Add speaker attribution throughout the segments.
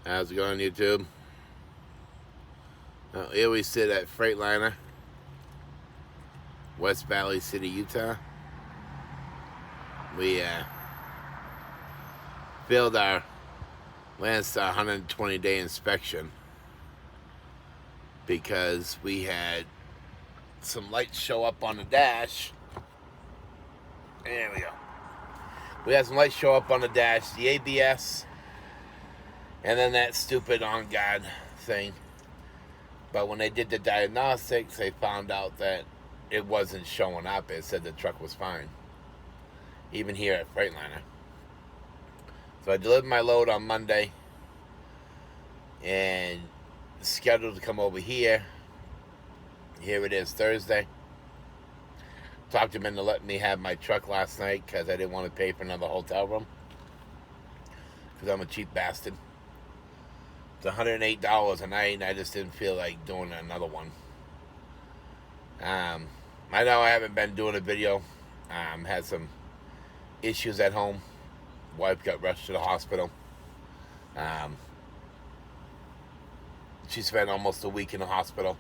Speaker 1: How's it going, YouTube? Here we sit at Freightliner, West Valley City, Utah. We failed our Landstar 120-day inspection because we had some lights show up on the dash. There we go. We had some lights show up on the dash, the ABS, and then that stupid on-guard thing. But when they did the diagnostics, they found out that it wasn't showing up. It said the truck was fine, even here at Freightliner. So I delivered my load on Monday and scheduled to come over here. Here it is, Thursday. Talked to them into letting me have my truck last night because I didn't want to pay for another hotel room because I'm a cheap bastard. It's $108 a night, and I just didn't feel like doing another one. I know I haven't been doing a video. Had some issues at home. Wife got rushed to the hospital. She spent almost a week in the hospital.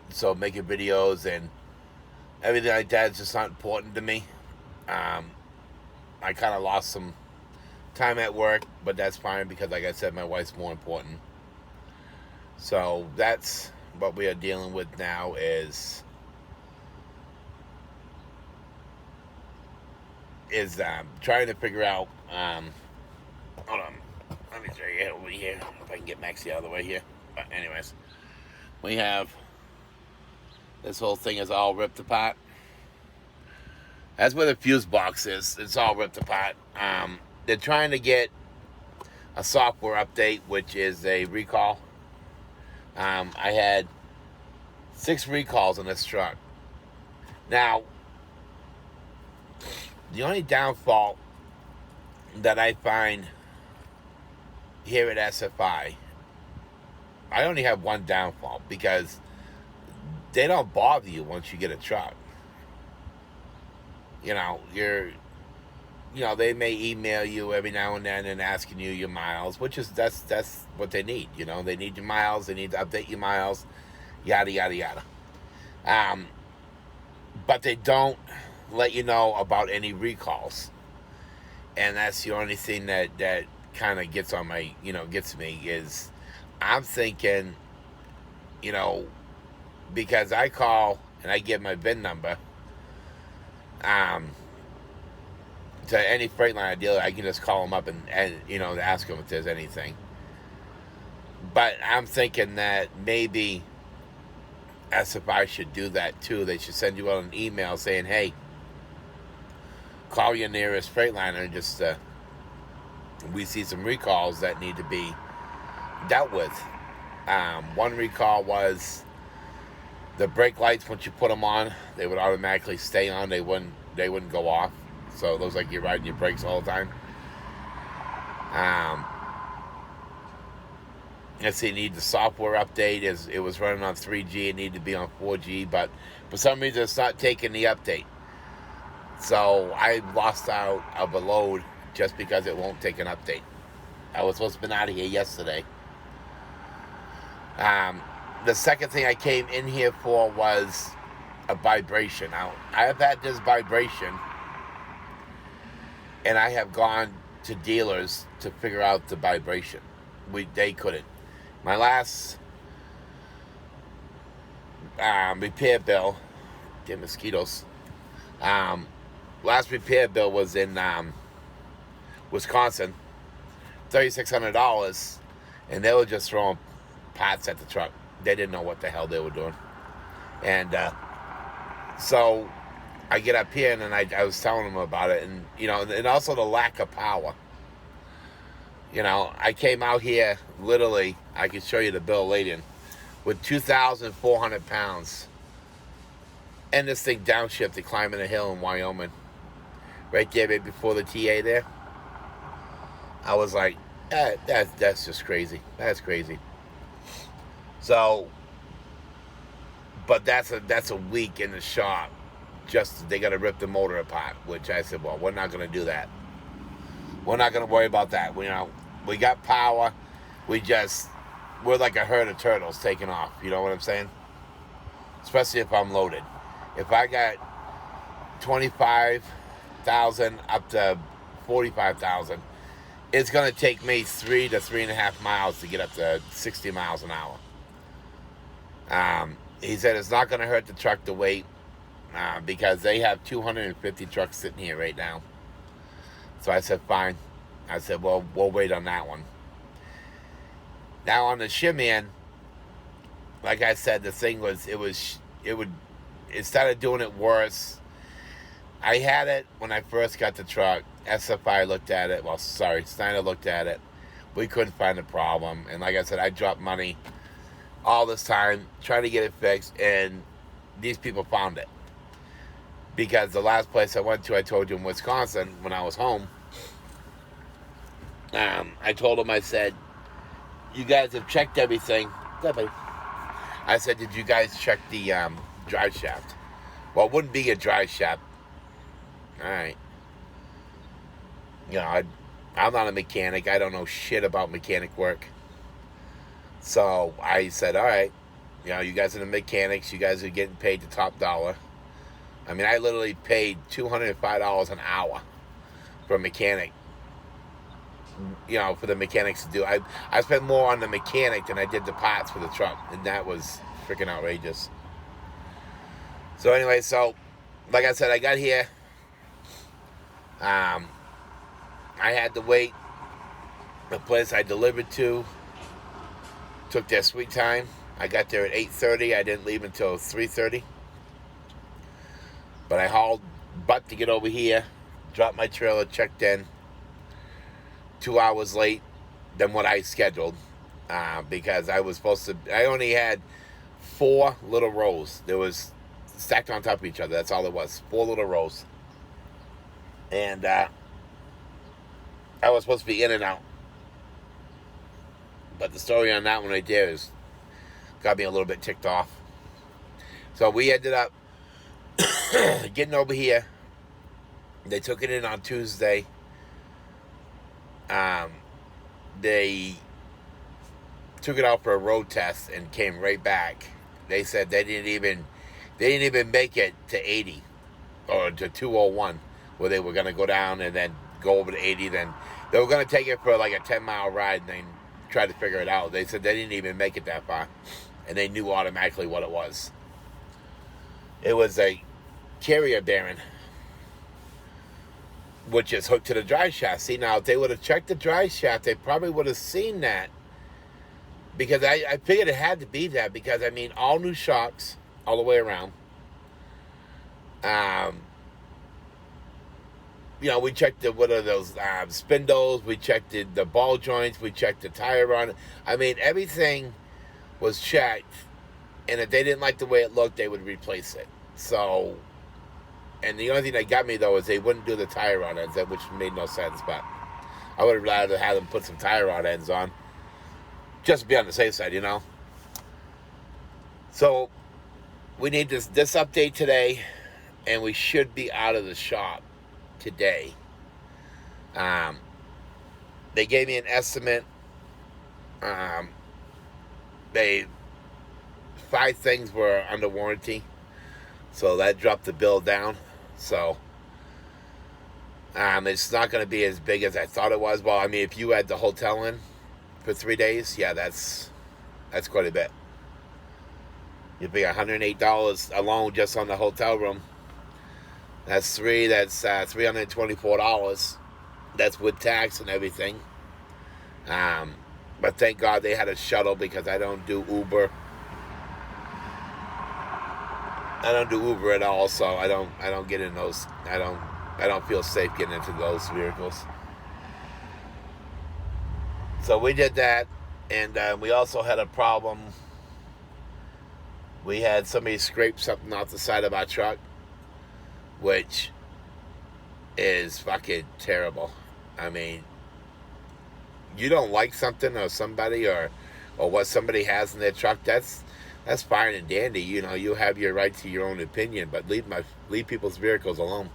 Speaker 1: So making videos and everything like that is just not important to me. I kind of lost some time at work, but that's fine because, like I said, my wife's more important. So that's what we are dealing with now is trying to figure out. Hold on, let me show you over here if I can get Maxie out of the way here. But anyways, we have this whole thing is all ripped apart. That's where the fuse box is. It's all ripped apart. They're trying to get a software update, which is a recall. I had 6 recalls on this truck. Now, the only downfall that I find here at SFI, I only have one downfall because they don't bother you once you get a truck. You know, they may email you every now and then and asking you your miles, which is that's what they need. You know, they need your miles, they need to update your miles, yada yada yada. But they don't let you know about any recalls, and that's the only thing that kind of gets on my gets me is I'm thinking, because I call and I give my VIN number. To any Freightliner dealer, I can just call them up and ask them if there's anything. But I'm thinking that maybe SFI should do that too. They should send you out an email saying, "Hey, call your nearest Freightliner and just we see some recalls that need to be dealt with." One recall was the brake lights. Once you put them on, they would automatically stay on. They wouldn't go off. So it looks like you're riding your brakes all the time. Let's see, it needs the software update. It was running on 3G. It needed to be on 4G, but for some reason it's not taking the update. So I lost out of a load just because it won't take an update. I was supposed to have been out of here yesterday. The second thing I came in here for was a vibration. Now, I have had this vibration, and I have gone to dealers to figure out the vibration. They couldn't. My last repair bill, get mosquitoes. Last repair bill was in Wisconsin, $3,600, and they were just throwing parts at the truck. They didn't know what the hell they were doing, and so I get up here and then I was telling them about it, and and also the lack of power. I came out here literally. I can show you the bill later with 2,400 pounds, and this thing downshifted climbing a hill in Wyoming, right there, right before the TA there. I was like, that's just crazy. That's crazy. So, but that's a week in the shop. Just they got to rip the motor apart, which I said, well, we're not going to do that. We're not going to worry about that. We got power. We're like a herd of turtles taking off. You know what I'm saying? Especially if I'm loaded. If I got 25,000 up to 45,000, it's going to take me 3 to 3.5 miles to get up to 60 miles an hour. He said it's not going to hurt the truck to wait because they have 250 trucks sitting here right now. So I said, fine. I said, well, we'll wait on that one. Now on the Shimmy, like I said, the thing was, it started doing it worse. I had it when I first got the truck. SFI looked at it. Well, sorry, Snyder looked at it. We couldn't find a problem. And like I said, I dropped money all this time trying to get it fixed, and these people found it. Because the last place I went to, I told you, in Wisconsin, when I was home, I told them, I said, you guys have checked everything. I said, did you guys check the drive shaft? Well, it wouldn't be a drive shaft. All right. You know, I'm not a mechanic. I don't know shit about mechanic work. So I said, all right, you know, you guys are the mechanics. You guys are getting paid the top dollar. I mean, I literally paid $205 an hour for a mechanic. You know, for the mechanics to do. I spent more on the mechanic than I did the parts for the truck, and that was freaking outrageous. So anyway, like I said, I got here. I had to wait. The place I delivered to took their sweet time. I got there at 8:30. I didn't leave until 3:30. But I hauled butt to get over here, dropped my trailer, checked in. 2 hours late than what I scheduled because I was supposed to. I only had 4 little rows. There was stacked on top of each other. That's all it was. 4 little rows. And I was supposed to be in and out. But the story on that one right there is got me a little bit ticked off. So we ended up getting over here. They took it in on Tuesday. They took it out for a road test and came right back. They said they didn't even make it to 80 or to 201, where they were going to go down and then go over to 80. Then they were going to take it for like a 10-mile ride and then try to figure it out. They said they didn't even make it that far, and they knew automatically what it was. It was a carrier bearing, which is hooked to the drive shaft. See, now, if they would have checked the drive shaft, they probably would have seen that. Because I figured it had to be that. Because, I mean, all new shocks all the way around. You know, we checked what are those spindles. We checked the ball joints. We checked the tire run. I mean, everything was checked. And if they didn't like the way it looked, they would replace it. So... And the only thing that got me, though, is they wouldn't do the tire rod ends, which made no sense. But I would have rather had them put some tire rod ends on, just to be on the safe side, you know. So we need this update today, and we should be out of the shop today. They gave me an estimate. 5 things were under warranty, so that dropped the bill down. So it's not going to be as big as I thought it was. Well, I mean, if you had the hotel in for 3 days, yeah, that's quite a bit. You'd pay $108 alone just on the hotel room. That's $324. That's with tax and everything. But thank God they had a shuttle, because I don't do Uber. I don't do Uber at all, so I don't get in those. I don't feel safe getting into those vehicles. So we did that, and we also had a problem. We had somebody scrape something off the side of our truck, which is fucking terrible. I mean, you don't like something or somebody or what somebody has in their truck, that's fine and dandy. You know, you have your right to your own opinion, but leave people's vehicles alone.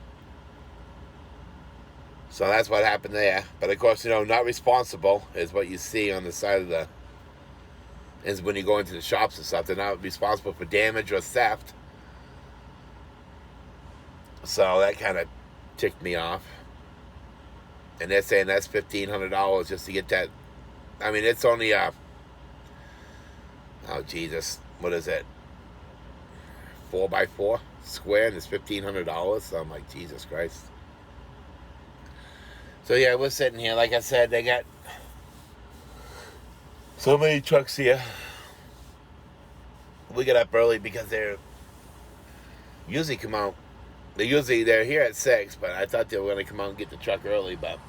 Speaker 1: So that's what happened there. But of course, not responsible is what you see on the side of the. Is when you go into the shops and stuff. They're not responsible for damage or theft. So that kind of ticked me off. And they're saying that's $1,500 just to get that. I mean, it's only oh Jesus, what is it? 4x4 square, and it's $1,500. So I'm like, Jesus Christ. So yeah, we're sitting here. Like I said, they got so many trucks here. We get up early because they're usually come out. They're here at 6, but I thought they were going to come out and get the truck early, but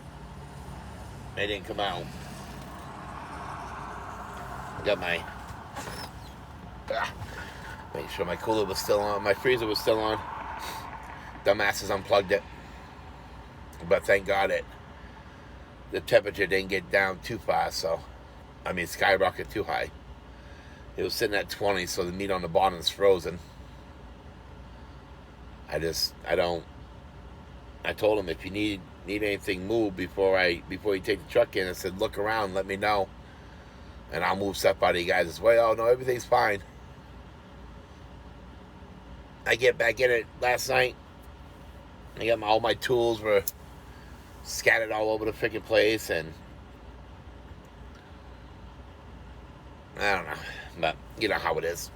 Speaker 1: they didn't come out. I got my make sure my cooler was still on, my freezer was still on. Dumbasses unplugged it, but thank God the temperature didn't get down too far. So, I mean, skyrocket too high. It was sitting at 20, so the meat on the bottom is frozen. I told him, if you need anything moved before you take the truck in, I said, look around, let me know, and I'll move stuff out of you guys' way. Oh no, everything's fine. I get back in it last night. I got all my tools were scattered all over the freaking place, and I don't know, but you know how it is.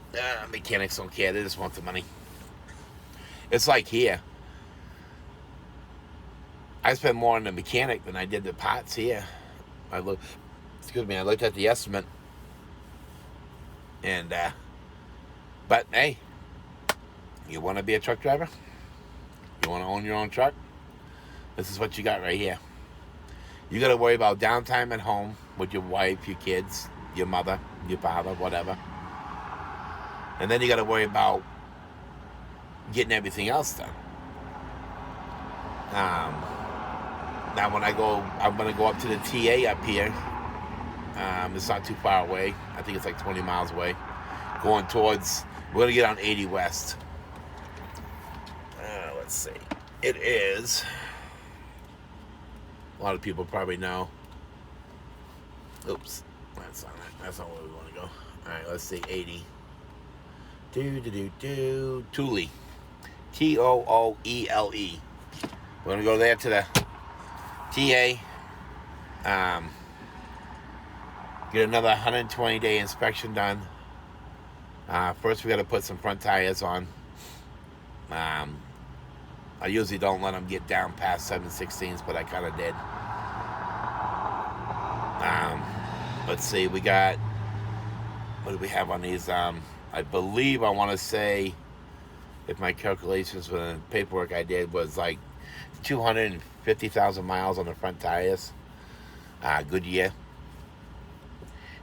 Speaker 1: Mechanics don't care; they just want the money. It's like here. I spent more on the mechanic than I did the parts here. I looked at the estimate, and but hey, you want to be a truck driver? You want to own your own truck? This is what you got right here. You got to worry about downtime at home with your wife, your kids, your mother, your father, whatever, and then you got to worry about getting everything else done. Now when I'm going to go up to the TA up here. It's not too far away. I think it's like 20 miles away. We're going to get on 80 West. Let's see. It is, a lot of people probably know. Oops. That's not it. That's not where we want to go. Alright, let's see. 80. Tooele. Tooele. We're going to go there to the TA. Get another 120-day inspection done. First, we got to put some front tires on. I usually don't let them get down past 7/16, but I kind of did. Let's see, we got, what do we have on these? I believe, I want to say, if my calculations for the paperwork I did was like 250,000 miles on the front tires. Goodyear.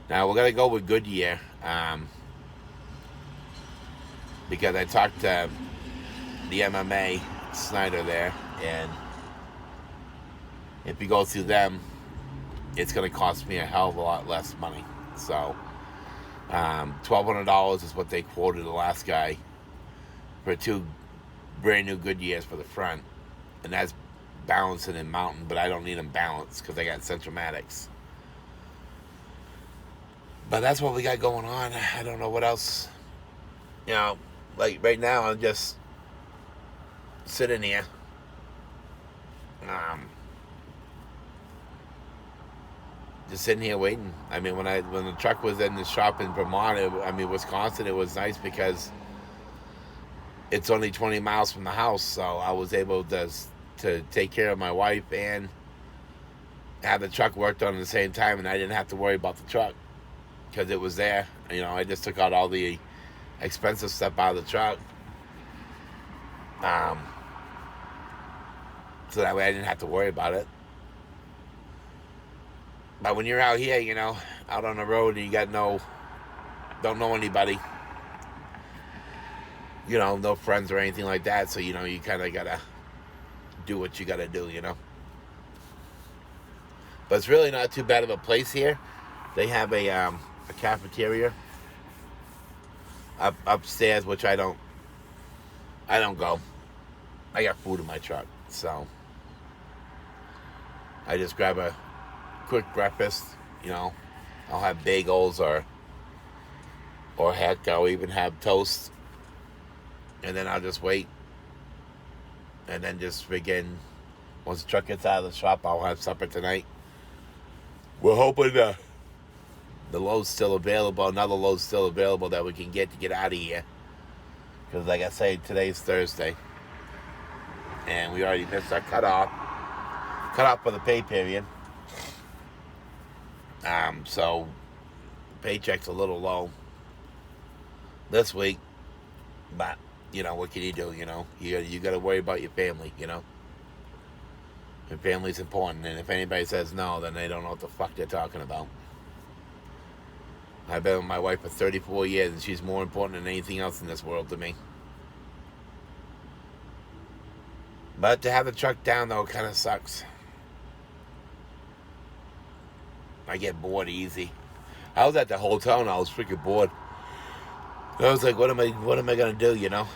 Speaker 1: Now we're gonna go with Goodyear, because I talked to the MMA Snyder there, and if you go through them, it's gonna cost me a hell of a lot less money. So $1,200 is what they quoted the last guy for 2 brand new Goodyears for the front, and that's balancing and mountain, but I don't need them balanced because I got Centromatics. But that's what we got going on. I don't know what else. Like right now, I'm just sitting here. Just sitting here waiting. I mean, when the truck was in the shop in Vermont, Wisconsin, it was nice because it's only 20 miles from the house, so I was able to take care of my wife and have the truck worked on at the same time, and I didn't have to worry about the truck because it was there. I just took out all the expensive stuff out of the truck, so that way I didn't have to worry about it. But when you're out here, out on the road, and you don't know anybody, no friends or anything like that, so you kind of gotta do what you gotta do. But it's really not too bad of a place here. They have a cafeteria upstairs, which I don't go. I got food in my truck, so I just grab a quick breakfast. You know, I'll have bagels or heck, I'll even have toast, and then I'll just wait, and then just begin. Once the truck gets out of the shop, I'll have supper tonight. We're hoping the load's still available, another load's still available that we can get out of here. Because like I say, today's Thursday, and we already missed our cutoff for the pay period. So paycheck's a little low this week, but you know, what can you do? You know, you got to worry about your family. You know, your family's important, and if anybody says no, then they don't know what the fuck they're talking about. I've been with my wife for 34 years, and she's more important than anything else in this world to me. But to have the truck down, though, kind of sucks. I get bored easy. I was at the hotel, and I was freaking bored. And I was like, what am I going to do, you know?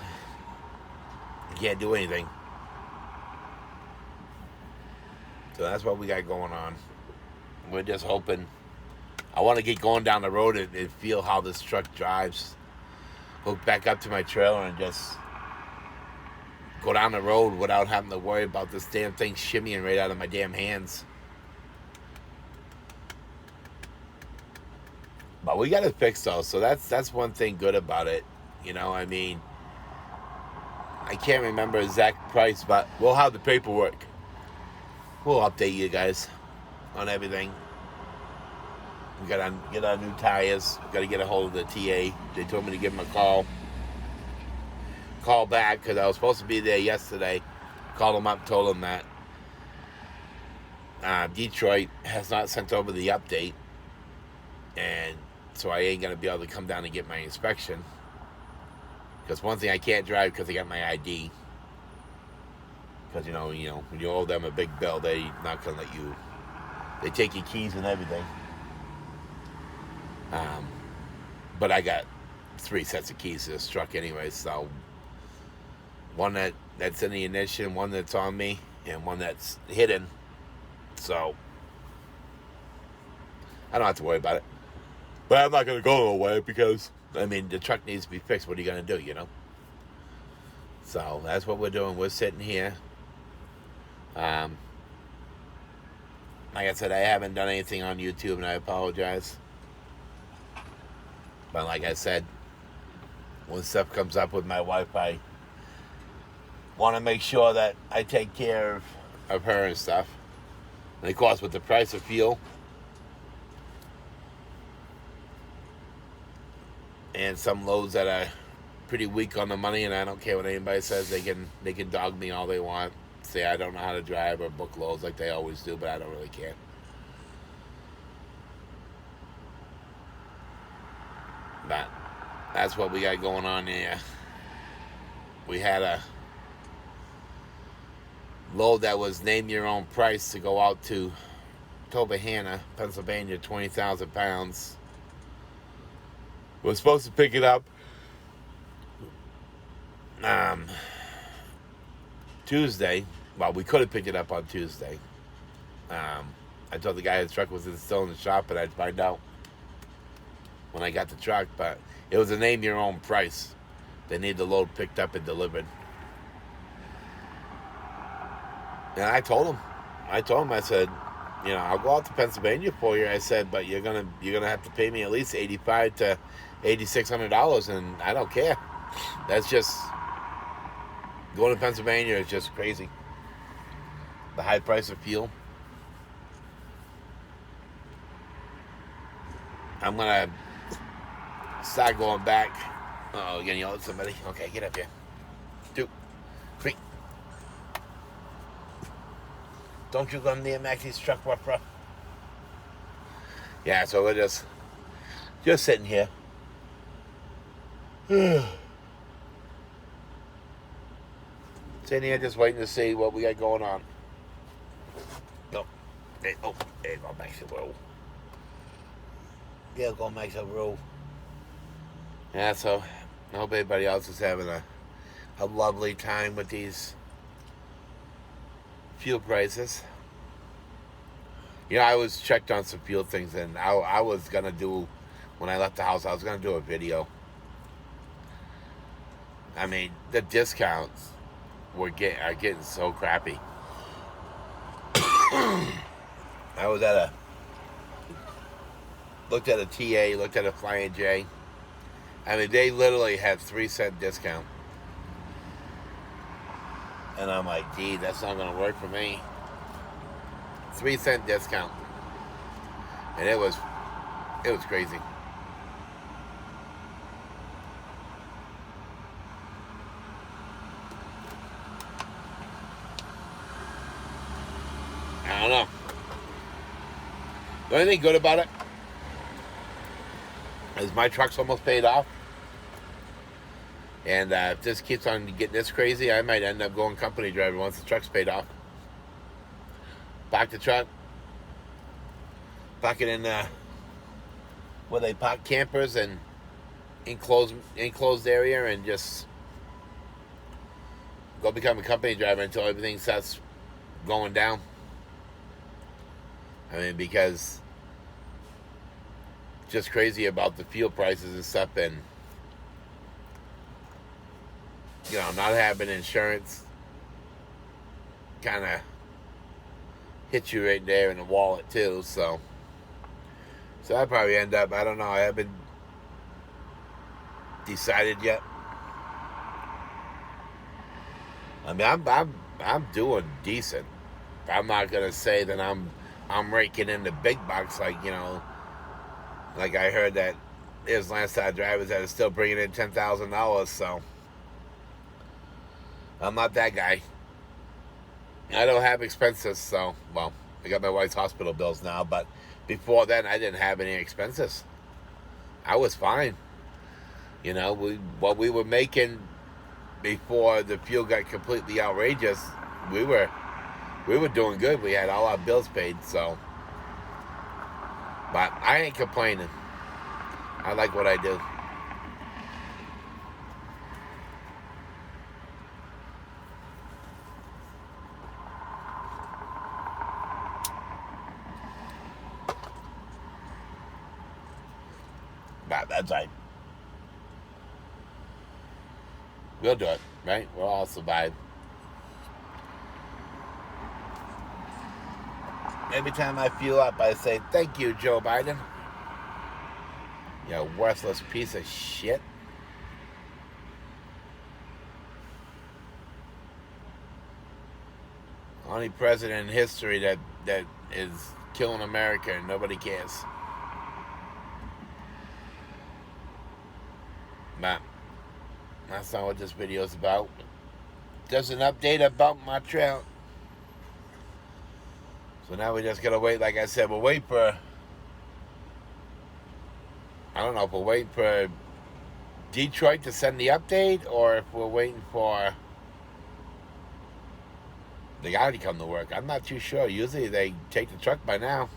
Speaker 1: I can't do anything. So that's what we got going on. We're just hoping. I want to get going down the road and feel how this truck drives. Hook back up to my trailer and just go down the road without having to worry about this damn thing shimmying right out of my damn hands. But we got it fixed though, so that's one thing good about it. You know, I mean, I can't remember exact price, but we'll have the paperwork. We'll update you guys on everything. We gotta get our new tires. We gotta get a hold of the TA. They told me to give them a call back, because I was supposed to be there yesterday. Called them up, told them that Detroit has not sent over the update, and so I ain't gonna be able to come down and get my inspection. Because one thing, I can't drive because I got my ID. Because you know, when you owe them a big bill, they not gonna let you. They take your keys and everything. But I got 3 sets of keys to this truck anyway, so one that's in the ignition, one that's on me, and one that's hidden. So I don't have to worry about it. But I'm not going to go away because, I mean, the truck needs to be fixed. What are you going to do, you know? So that's what we're doing. We're sitting here. Like I said, I haven't done anything on YouTube, and I apologize. But like I said, when stuff comes up with my wife, I want to make sure that I take care of her and stuff. And of course, with the price of fuel and some loads that are pretty weak on the money, and I don't care what anybody says, they can dog me all they want, say I don't know how to drive or book loads like they always do, but I don't really care. But that's what we got going on here. We had a load that was name your own price to go out to Tobyhanna, Pennsylvania, 20,000 pounds. We're supposed to pick it up Tuesday. Well, we could have picked it up on Tuesday. I told the guy the truck was still in the shop, and I'd find out when I got the truck, but it was a name your own price. They need the load picked up and delivered. And I told him, I said, you know, I'll go out to Pennsylvania for you. I said, but you're gonna have to pay me at least $8,500 to $8,600, and I don't care. That's just going to Pennsylvania is just crazy. The high price of fuel. I'm gonna start going back. Oh, you're gonna yell at somebody? Okay, get up here. 2, 3. Don't you come near Maxie's truck, bro. Yeah, so we're just sitting here. Sitting here just waiting to see what we got going on. Oh, there you go, Max the roll. Yeah, go Max the roll. Yeah, so I hope everybody else is having a lovely time with these fuel prices. I was checked on some fuel things, and I was gonna do, when I left the house, I was gonna do a video. I mean, the discounts are getting so crappy. I was at a looked at a TA, looked at a Flying J. I mean, they literally had 3 cent discount, and I'm like, gee, that's not gonna work for me. 3 cent discount, and it was crazy. I don't know. The only thing good about it is my truck's almost paid off. And if this keeps on getting this crazy, I might end up going company driver once the truck's paid off. Park the truck, park it in where they park campers and enclosed area, and just go become a company driver until everything starts going down. I mean, because just crazy about the fuel prices and stuff, and not having insurance kind of hits you right there in the wallet too. So I probably end up. I don't know. I haven't decided yet. I mean, I'm doing decent. I'm not gonna say that I'm raking in the big bucks, like like I heard that there's Landstar drivers that are still bringing in $10,000. So I'm not that guy. I don't have expenses, so I got my wife's hospital bills now, but before then I didn't have any expenses. I was fine. What we were making before the fuel got completely outrageous, we were doing good. We had all our bills paid, so. But I ain't complaining. I like what I do. But that's right. We'll do it, right? We'll all survive. Every time I fuel up, I say, thank you, Joe Biden. You worthless piece of shit. Only president in history that is killing America and nobody cares. But that's not what this video is about. Just an update about Montreal. So now we just gotta wait. Like I said, we'll wait for. I don't know if we're waiting for Detroit to send the update, or if we're waiting for the guy to come to work. I'm not too sure. Usually they take the truck by now.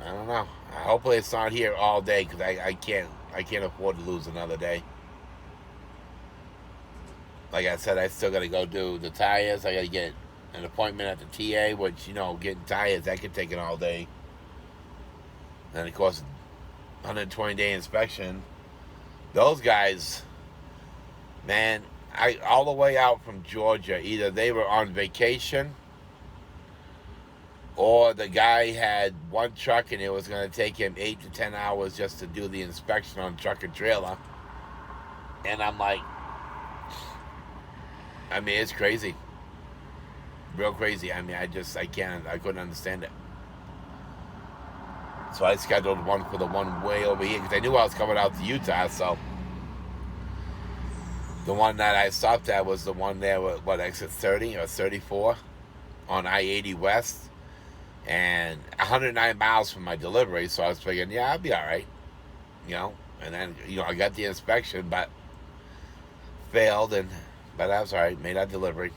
Speaker 1: I don't know. Hopefully it's not here all day, because I can't afford to lose another day. Like I said, I still gotta go do the tires. I gotta get an appointment at the TA, which getting tires, that could take an all day. And of course, 120-day inspection. Those guys, man, all the way out from Georgia, either they were on vacation, or the guy had one truck and it was going to take him 8 to 10 hours just to do the inspection on truck and trailer. And I'm like, I mean, it's crazy. Real crazy. I mean, I couldn't understand it. So I scheduled one for the one way over here, because I knew I was coming out to Utah. So the one that I stopped at was the one there with, exit 30 or 34 on I-80 West, and 109 miles from my delivery. So I was figuring, yeah, I'll be all right. And then, I got the inspection, but failed, but that was all right. Made our delivery.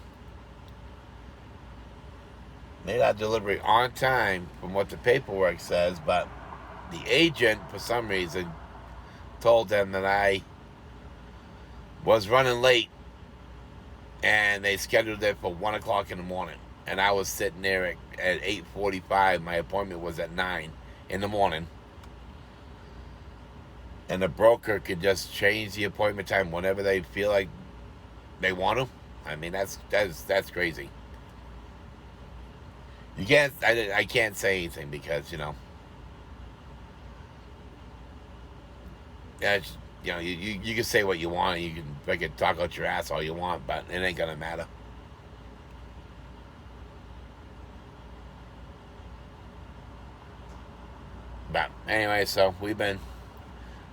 Speaker 1: Made our delivery on time from what the paperwork says, but the agent, for some reason, told them that I was running late, and they scheduled it for 1 o'clock in the morning. and I was sitting there at 8:45. My appointment was at 9 in the morning, and the broker could just change the appointment time whenever they feel like they want to. I mean, that's crazy. You can't. I can't say anything because that's you can say what you want. You can talk out your ass all you want, but it ain't gonna matter. But anyway, so we've been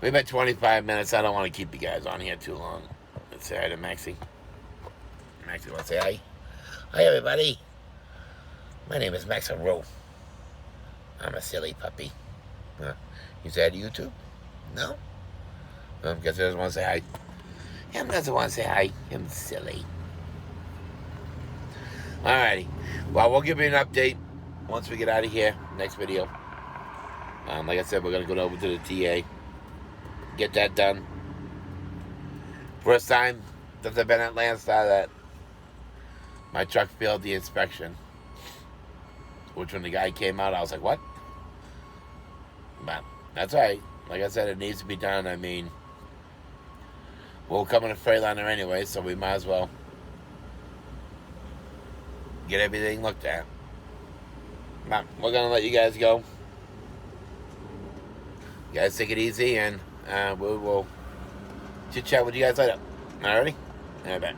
Speaker 1: 25 minutes. I don't want to keep you guys on here too long. Let's say hi to Maxie. Maxie, want to say hi? Hi, everybody. My name is Max Rowe. I'm a silly puppy. Huh? You said YouTube? No? Guess he doesn't want to say hi. Him doesn't want to say hi. Him silly. Alrighty. Well, we'll give you an update once we get out of here. Next video. Like I said, we're going to go over to the TA. Get that done. First time since I've been at Landstar that my truck failed the inspection. Which when the guy came out, I was like, what? But that's all right. Like I said, it needs to be done. I mean, we'll come in a Freightliner anyway, so we might as well get everything looked at. But we're going to let you guys go. You guys take it easy, and we will chit-chat with you guys later. Alrighty? Alright, bye.